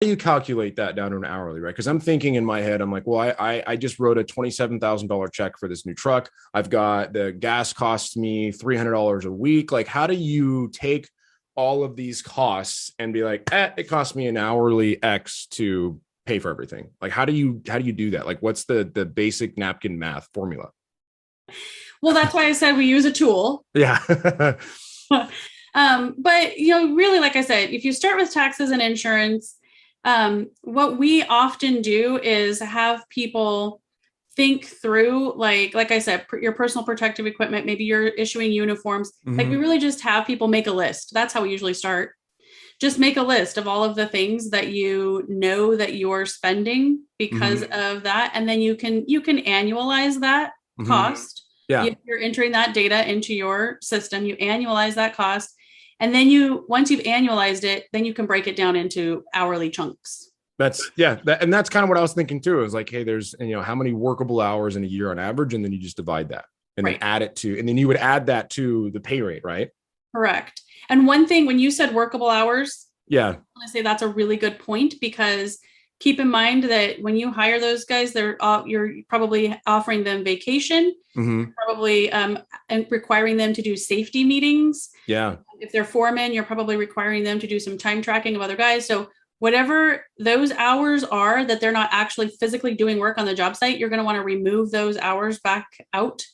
do you calculate that down to an hourly, right? Because I'm thinking in my head, I'm like, well, I just wrote a $27,000 check for this new truck. I've got the gas costs me $300 a week. Like, how do you take all of these costs and be like, it costs me an hourly X to pay for everything? Like, how do you do that? Like, what's the basic napkin math formula? Well, that's why I said we use a tool. Yeah. But really, like I said, if you start with taxes and insurance, what we often do is have people think through, like I said, your personal protective equipment, maybe you're issuing uniforms. Like we Mhm. really just have people make a list. That's how we usually start. Just make a list of all of the things that you know that you're spending because Mhm. of that. And then you can annualize that Mhm. cost. Yeah. You're entering that data into your system, you annualize that cost. And then once you've annualized it, then you can break it down into hourly chunks. That's yeah, and that's kind of what I was thinking too. Is like, hey, there's how many workable hours in a year on average, and then you just divide that, and then Right. add it to, and then you would add that to the pay rate, right? Correct. And one thing, when you said workable hours, I Yeah. want to say that's a really good point, because keep in mind that when you hire those guys, you're probably offering them vacation, Hmm. probably and requiring them to do safety meetings. Yeah. If they're foremen, you're probably requiring them to do some time tracking of other guys. So whatever those hours are that they're not actually physically doing work on the job site, you're going to want to remove those hours back out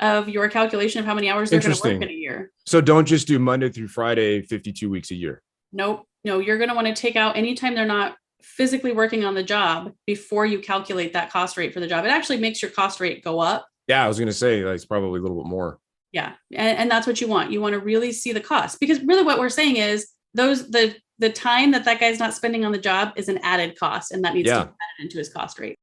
of your calculation of how many hours they're going to work in Interesting. a year. So don't just do Monday through Friday, 52 weeks a year. Nope. No, you're going to want to take out anytime they're not physically working on the job before you calculate that cost rate for the job. It actually makes your cost rate go up. Yeah, I was gonna say like, it's probably a little bit more. Yeah. And that's what you want. You want to really see the cost, because really what we're saying is the time that guy's not spending on the job is an added cost, and that needs to be Yeah. added into his cost rate.